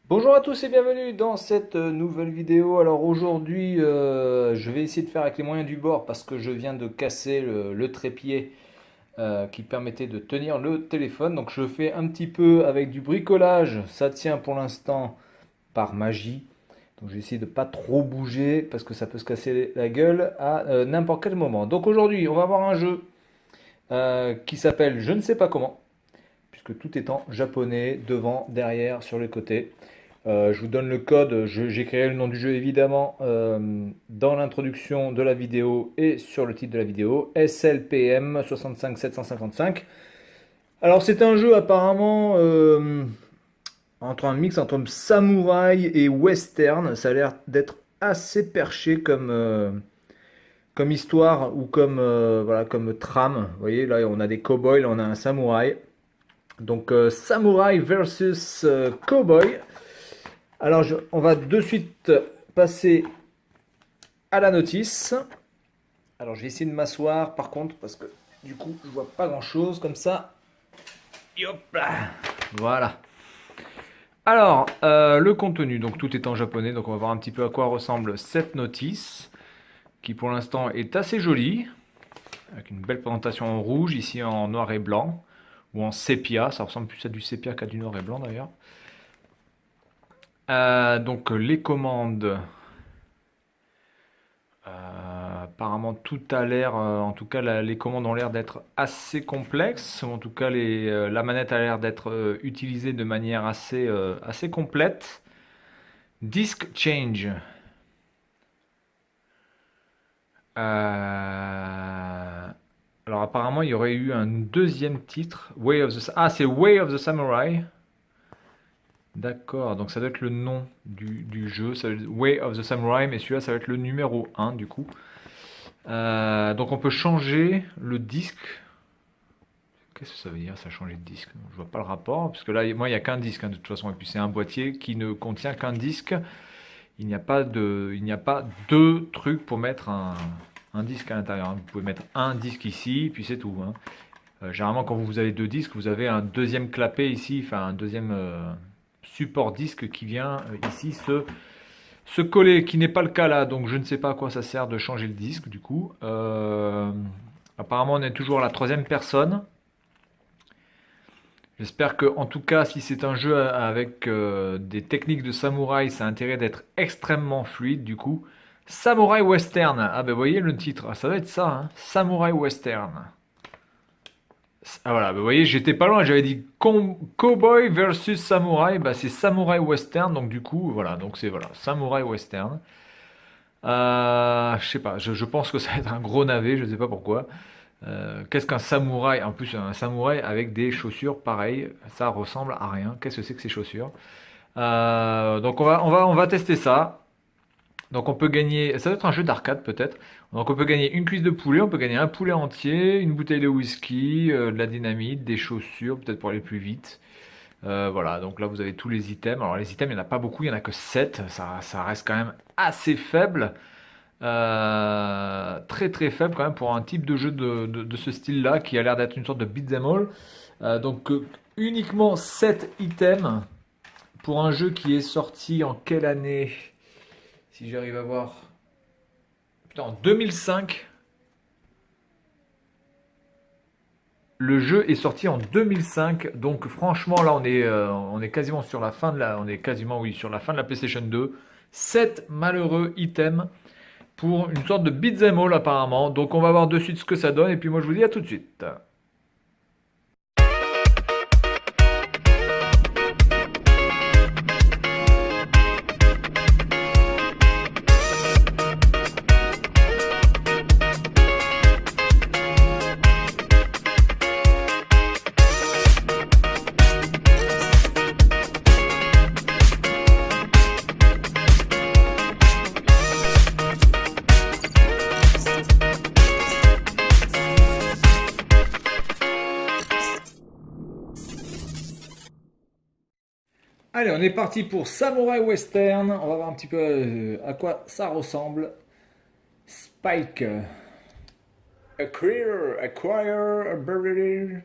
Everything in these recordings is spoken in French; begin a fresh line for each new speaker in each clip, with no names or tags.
Bonjour à tous et bienvenue dans cette nouvelle vidéo. Alors aujourd'hui, je vais essayer de faire avec les moyens du bord parce que je viens de casser le trépied qui permettait de tenir le téléphone. Donc je fais un petit peu avec du bricolage. Ça tient pour l'instant par magie. Donc je vais essayer de pas trop bouger parce que ça peut se casser la gueule à n'importe quel moment. Donc aujourd'hui, on va avoir un jeu qui s'appelle Je ne sais pas comment, puisque tout est en japonais, devant, derrière, sur les côtés. Je vous donne le code, j'écrirai le nom du jeu évidemment dans l'introduction de la vidéo et sur le titre de la vidéo, SLPM 65755. Alors c'est un jeu apparemment entre un mix entre samouraï et western, ça a l'air d'être assez perché comme histoire ou voilà, comme trame. Vous voyez là on a des cowboys, là on a un samouraï. Donc samouraï versus cowboy. Alors, on va de suite passer à la notice. Alors, je vais essayer de m'asseoir par contre, parce que du coup, je vois pas grand chose comme ça. Hop là. Voilà. Alors, le contenu, donc tout est en japonais, donc on va voir un petit peu à quoi ressemble cette notice, qui pour l'instant est assez jolie, avec une belle présentation en rouge, ici en noir et blanc, ou en sépia, ça ressemble plus à du sépia qu'à du noir et blanc d'ailleurs. Donc les commandes. Apparemment tout a l'air, en tout cas les commandes ont l'air d'être assez complexes, ou en tout cas la manette a l'air d'être utilisée de manière assez complète. Disk change. Alors apparemment il y aurait eu un deuxième titre, c'est Way of the Samurai. D'accord, donc ça doit être le nom du jeu, ça doit être Way of the Samurai, mais celui-là ça va être le numéro 1 du coup. Donc on peut changer le disque. Qu'est-ce que ça veut dire ça, changer de disque? Je vois pas le rapport, parce que là, moi, il n'y a qu'un disque hein, de toute façon, et puis c'est un boîtier qui ne contient qu'un disque. Il n'y a pas deux trucs pour mettre un disque à l'intérieur. Vous pouvez mettre un disque ici, puis c'est tout, hein. Généralement, quand vous avez deux disques, vous avez un deuxième clapet ici, enfin un deuxième support disque qui vient ici se coller, qui n'est pas le cas là, donc je ne sais pas à quoi ça sert de changer le disque du coup. Apparemment, on est toujours à la troisième personne. J'espère que, en tout cas, si c'est un jeu avec des techniques de samouraï, ça a intérêt d'être extrêmement fluide du coup. Samouraï Western. Ah ben vous voyez le titre, ça va être ça, hein. Samouraï Western. Ah voilà, ben, vous voyez, j'étais pas loin, j'avais dit Cowboy versus Samouraï, bah c'est Samouraï Western, donc du coup, voilà, donc c'est voilà, Samouraï Western. Je sais pas, je pense que ça va être un gros navet, je sais pas pourquoi. Qu'est-ce qu'un samouraï? En plus, un samouraï avec des chaussures pareilles, ça ressemble à rien. Qu'est-ce que c'est que ces chaussures? Donc on va tester ça. Donc on peut gagner, ça doit être un jeu d'arcade peut-être. Donc on peut gagner une cuisse de poulet, on peut gagner un poulet entier, une bouteille de whisky, de la dynamite, des chaussures, peut-être pour aller plus vite. Voilà, donc là vous avez tous les items. Alors les items, il n'y en a pas beaucoup, il n'y en a que 7. Ça reste quand même assez faible. Très très faible quand même pour un type de jeu de ce style-là qui a l'air d'être une sorte de beat'em all. Uniquement 7 items pour un jeu qui est sorti en quelle année? Si j'arrive à voir. Putain, en 2005. Le jeu est sorti en 2005, donc franchement là on est quasiment sur la fin de la, on est quasiment oui sur la fin de la PlayStation 2. 7 malheureux items pour une sorte de beat'em all apparemment. Donc on va voir de suite ce que ça donne et puis moi je vous dis à tout de suite. Allez, on est parti pour Samurai Western. On va voir un petit peu à quoi ça ressemble. Spike. Acquire, acquire, ability.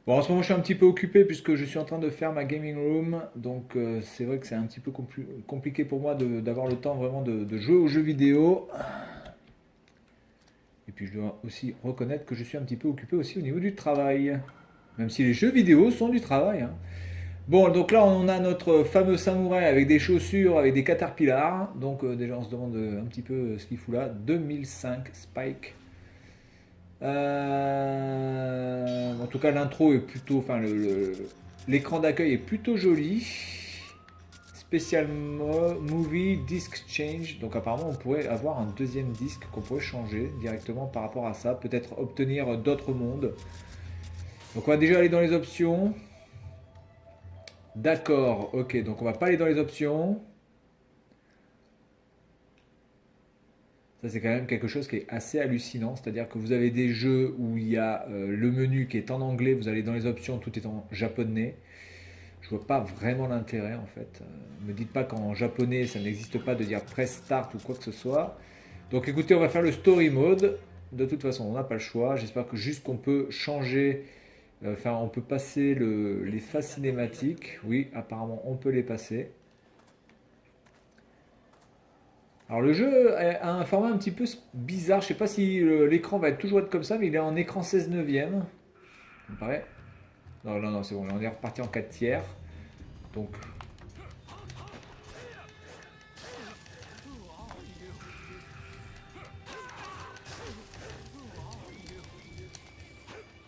Bon, en ce moment, je suis un petit peu occupé puisque je suis en train de faire ma gaming room. Donc, c'est vrai que c'est un petit peu compliqué pour moi d'avoir le temps vraiment de jouer aux jeux vidéo. Et puis, je dois aussi reconnaître que je suis un petit peu occupé aussi au niveau du travail. Même si les jeux vidéo sont du travail, hein. Bon, donc là, on a notre fameux samouraï avec des chaussures, avec des caterpillars. Donc, déjà, on se demande un petit peu ce qu'il fout là. 2005 Spike. En tout cas, l'intro est plutôt, enfin, l'écran d'accueil est plutôt joli. Spécial movie disc change. Donc apparemment, on pourrait avoir un deuxième disque qu'on pourrait changer directement par rapport à ça. Peut-être obtenir d'autres mondes. Donc on va déjà aller dans les options. D'accord, ok. Donc on va pas aller dans les options. Ça, c'est quand même quelque chose qui est assez hallucinant. C'est-à-dire que vous avez des jeux où il y a le menu qui est en anglais, vous allez dans les options, tout est en japonais. Je vois pas vraiment l'intérêt en fait. Ne me dites pas qu'en japonais, ça n'existe pas de dire press start ou quoi que ce soit. Donc écoutez, on va faire le story mode. De toute façon, on n'a pas le choix. J'espère que juste qu'on peut changer, enfin, on peut passer les phases cinématiques. Oui, apparemment, on peut les passer. Alors le jeu a un format un petit peu bizarre, je sais pas si l'écran va toujours être comme ça, mais il est en écran 16 neuvième. Ça me paraît. Non, non, non, c'est bon, on est reparti en 4 tiers. Donc.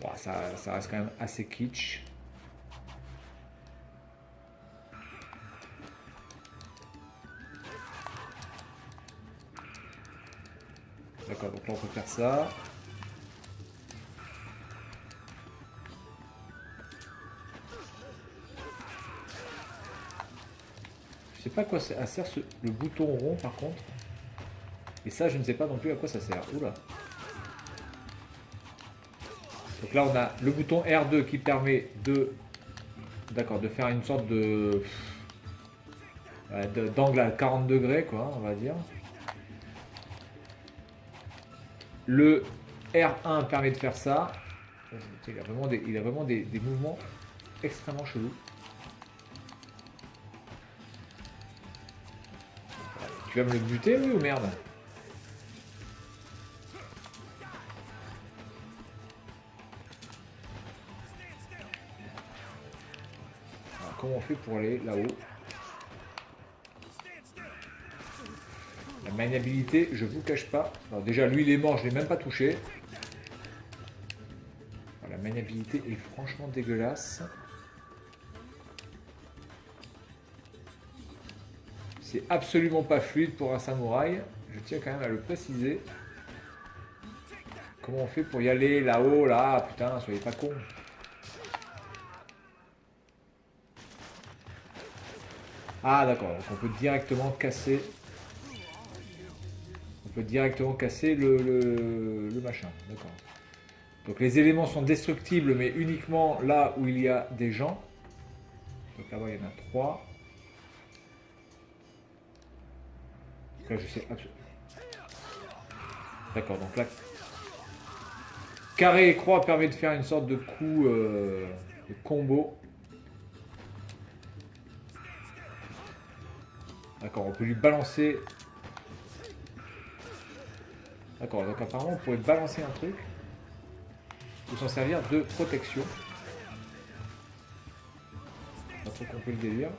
Bon, ça reste quand même assez kitsch. D'accord, donc là on peut faire ça. Je sais pas à quoi sert le bouton rond par contre. Et ça, je ne sais pas non plus à quoi ça sert. Oula. Donc là, on a le bouton R2 qui permet de faire une sorte d'angle à 40 degrés, quoi, on va dire. Le R1 permet de faire ça. Il a vraiment des mouvements extrêmement chelous. Tu vas me le buter, oui, ou merde? Alors, comment on fait pour aller là-haut? La maniabilité, je vous cache pas. Alors, déjà, lui, il est mort, je l'ai même pas touché. Alors, la maniabilité est franchement dégueulasse. C'est absolument pas fluide pour un samouraï. Je tiens quand même à le préciser. Comment on fait pour y aller là-haut, là? Putain, soyez pas cons. Ah d'accord, donc on peut directement casser. On peut directement casser le machin. D'accord. Donc les éléments sont destructibles, mais uniquement là où il y a des gens. Donc là-bas, il y en a 3. Là, je sais absolument. D'accord, donc là, carré et croix permet de faire une sorte de coup de combo. D'accord, on peut lui balancer. D'accord, donc apparemment on pourrait balancer un truc ou s'en servir de protection. Pas trop compris le délire.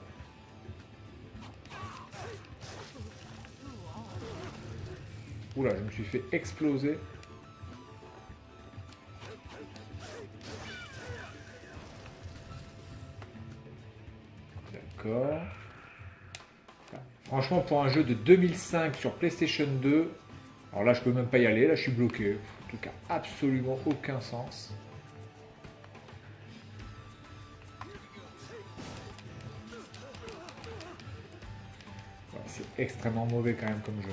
Oula, je me suis fait exploser. D'accord. Franchement, pour un jeu de 2005 sur PlayStation 2, alors là, je peux même pas y aller. Là, je suis bloqué. En tout cas, absolument aucun sens. Ouais, c'est extrêmement mauvais quand même comme jeu.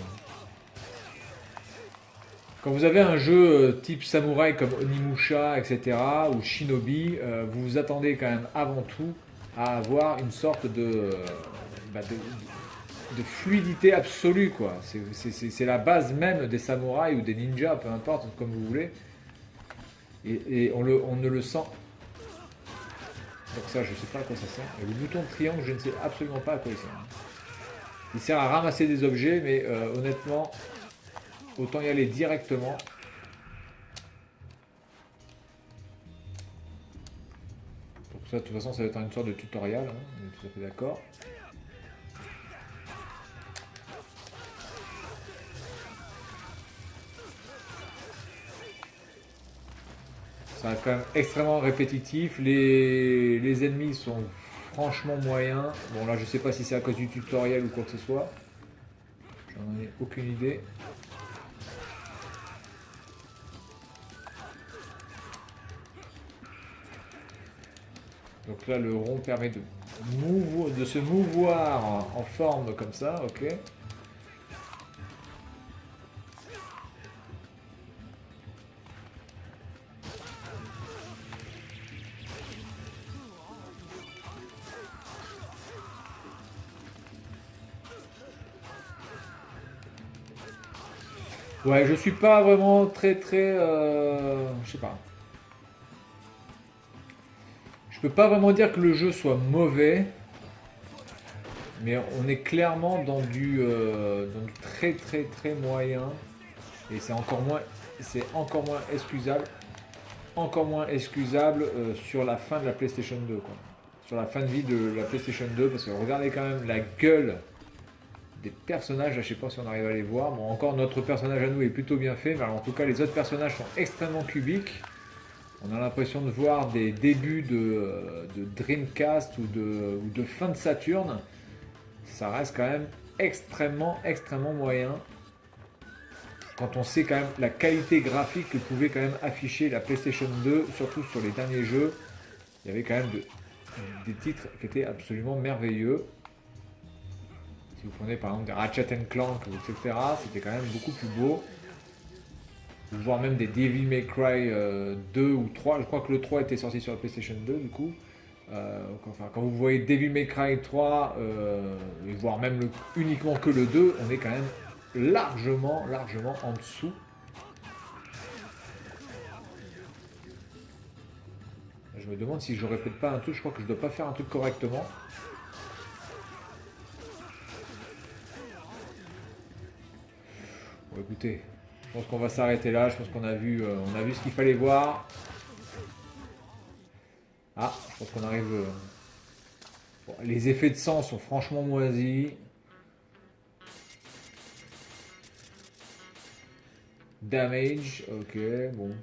Quand vous avez un jeu type samouraï comme Onimusha, etc., ou Shinobi, vous vous attendez quand même avant tout à avoir une sorte de fluidité absolue, quoi. C'est la base même des samouraïs ou des ninjas, peu importe, comme vous voulez. Et on ne le sent. Donc ça, je sais pas à quoi ça sert. Et le bouton de triangle, je ne sais absolument pas à quoi il sert. Il sert à ramasser des objets, mais honnêtement, autant y aller directement. Donc ça, de toute façon, ça va être une sorte de tutoriel, hein, on est tout à fait d'accord. Ça va être quand même extrêmement répétitif. Les ennemis sont franchement moyens. Bon là, je sais pas si c'est à cause du tutoriel ou quoi que ce soit. J'en ai aucune idée. Donc là, le rond permet de se mouvoir en forme comme ça, ok. Ouais, je suis pas vraiment je sais pas. Je peux pas vraiment dire que le jeu soit mauvais, mais on est clairement dans du très moyen. Et c'est encore moins excusable sur la fin de la PlayStation 2, quoi. Sur la fin de vie de la PlayStation 2, parce que regardez quand même la gueule des personnages, là, je sais pas si on arrive à les voir. Bon, encore notre personnage à nous est plutôt bien fait, mais alors, en tout cas les autres personnages sont extrêmement cubiques. On a l'impression de voir des débuts de Dreamcast ou de fin de Saturn. Ça reste quand même extrêmement moyen. Quand on sait quand même la qualité graphique que pouvait quand même afficher la PlayStation 2, surtout sur les derniers jeux, il y avait quand même des titres qui étaient absolument merveilleux. Si vous prenez par exemple des Ratchet Clank, etc., c'était quand même beaucoup plus beau. Voire même des Devil May Cry 2 ou 3. Je crois que le 3 était sorti sur la PlayStation 2 du coup. Quand vous voyez Devil May Cry 3, et voire même uniquement que le 2, on est quand même largement en dessous. Je me demande si je répète pas un truc, je crois que je dois pas faire un truc correctement. Bon, écoutez, je pense qu'on va s'arrêter là, je pense qu'on a vu ce qu'il fallait voir. Ah, je pense qu'on arrive... Bon, les effets de sang sont franchement moisis. Damage, ok, bon.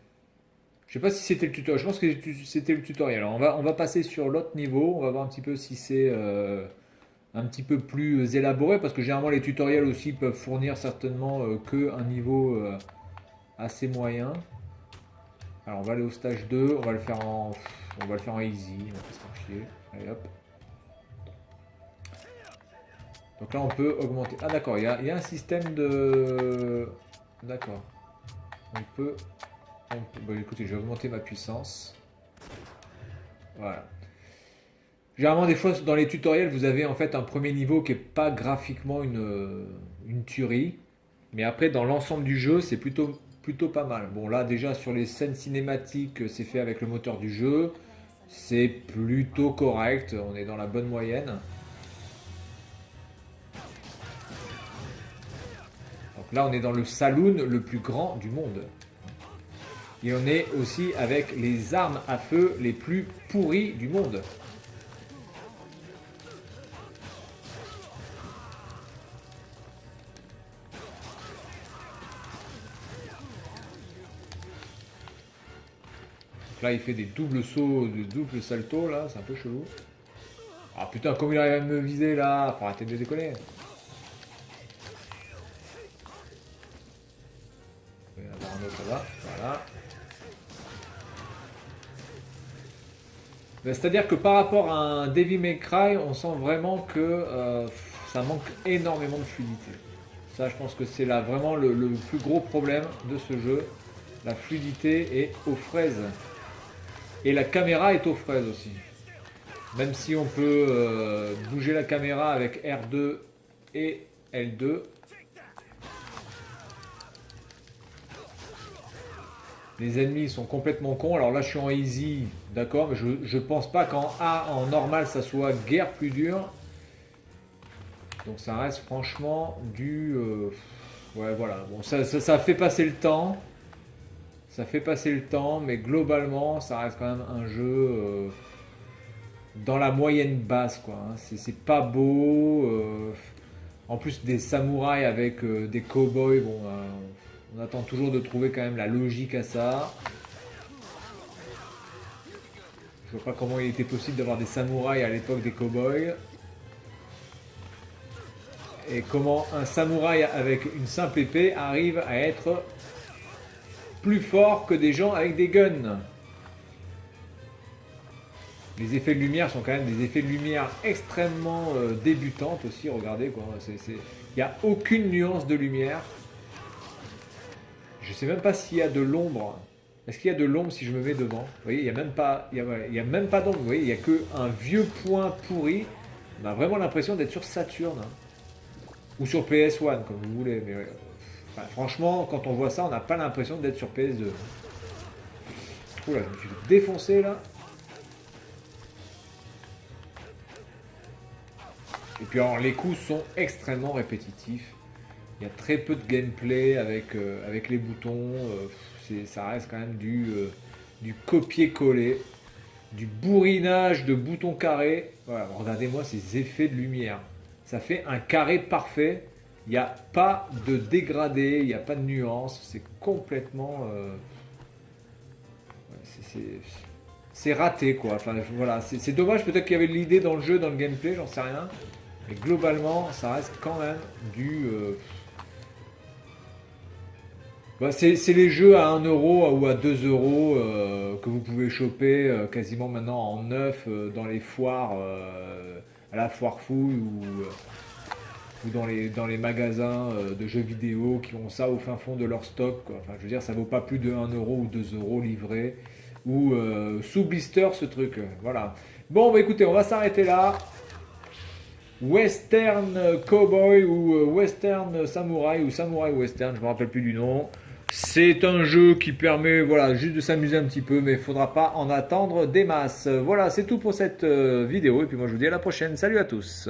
Je sais pas si c'était le tutoriel, je pense que c'était le tutoriel. Alors on va passer sur l'autre niveau, on va voir un petit peu si c'est un petit peu plus élaboré, parce que généralement les tutoriels aussi peuvent fournir certainement que un niveau assez moyen. Alors on va aller au stage 2, on va le faire en easy, on va pas se faire chier. Allez hop. Donc là on peut augmenter. Ah d'accord, il y a un système de... D'accord. On peut... Bon, écoutez, je vais augmenter ma puissance. Voilà. Généralement, des fois, dans les tutoriels, vous avez en fait un premier niveau qui est pas graphiquement une tuerie. Mais après, dans l'ensemble du jeu, c'est plutôt pas mal. Bon, là, déjà, sur les scènes cinématiques, c'est fait avec le moteur du jeu. C'est plutôt correct. On est dans la bonne moyenne. Donc là, on est dans le saloon le plus grand du monde. Et on est aussi avec les armes à feu les plus pourries du monde. Donc là, il fait des doubles sauts, des doubles saltos, là, c'est un peu chelou. Ah putain, comme il arrive à me viser, là, faut arrêter de déconner. Il va y en avoir un autre là, voilà. C'est-à-dire que par rapport à un Devil May Cry, on sent vraiment que ça manque énormément de fluidité. Ça, je pense que c'est là vraiment le plus gros problème de ce jeu. La fluidité est aux fraises. Et la caméra est aux fraises aussi. Même si on peut bouger la caméra avec R2 et L2. Les ennemis sont complètement cons. Alors là, je suis en easy, d'accord, mais je pense pas qu'en A, en normal, ça soit guère plus dur. Donc ça reste franchement du... ouais, voilà. Bon, ça fait passer le temps. Ça fait passer le temps, mais globalement, ça reste quand même un jeu dans la moyenne basse, quoi. Hein. C'est pas beau. En plus des samouraïs avec des cow-boys, bon, on attend toujours de trouver quand même la logique à ça. Je vois pas comment il était possible d'avoir des samouraïs à l'époque des cow-boys. Et comment un samouraï avec une simple épée arrive à être plus fort que des gens avec des guns. Les effets de lumière sont quand même des effets de lumière extrêmement débutantes aussi, regardez quoi. Il n'y a aucune nuance de lumière. Je sais même pas s'il y a de l'ombre. Est-ce qu'il y a de l'ombre si je me mets devant? Vous voyez, il n'y a même pas, il y a même pas d'ombre. Vous voyez, il n'y a qu'un vieux point pourri. On a vraiment l'impression d'être sur Saturn. Hein. Ou sur PS1, comme vous voulez. Mais enfin, franchement, quand on voit ça, on n'a pas l'impression d'être sur PS2. Oula, je me suis défoncé là. Et puis alors, les coups sont extrêmement répétitifs. Il y a très peu de gameplay avec les boutons. Ça reste quand même du copier-coller, du bourrinage de boutons carrés. Voilà, regardez-moi ces effets de lumière. Ça fait un carré parfait. Il n'y a pas de dégradé, il n'y a pas de nuance. C'est complètement... c'est raté quoi. Enfin voilà, c'est dommage peut-être qu'il y avait de l'idée dans le jeu, dans le gameplay, j'en sais rien. Mais globalement, ça reste quand même du... Bah, c'est les jeux à 1 euro ou à 2 euros que vous pouvez choper quasiment maintenant en neuf dans les foires, à la foire fouille ou dans les magasins de jeux vidéo qui ont ça au fin fond de leur stock. Quoi. Enfin, je veux dire, ça vaut pas plus de 1 euro ou 2 euros livré ou sous blister ce truc. Voilà. Bon, bah écoutez, on va s'arrêter là. Western Cowboy ou Western Samouraï ou Samouraï Western, je me rappelle plus du nom. C'est un jeu qui permet voilà, juste de s'amuser un petit peu, mais il ne faudra pas en attendre des masses. Voilà, c'est tout pour cette vidéo, et puis moi je vous dis à la prochaine. Salut à tous!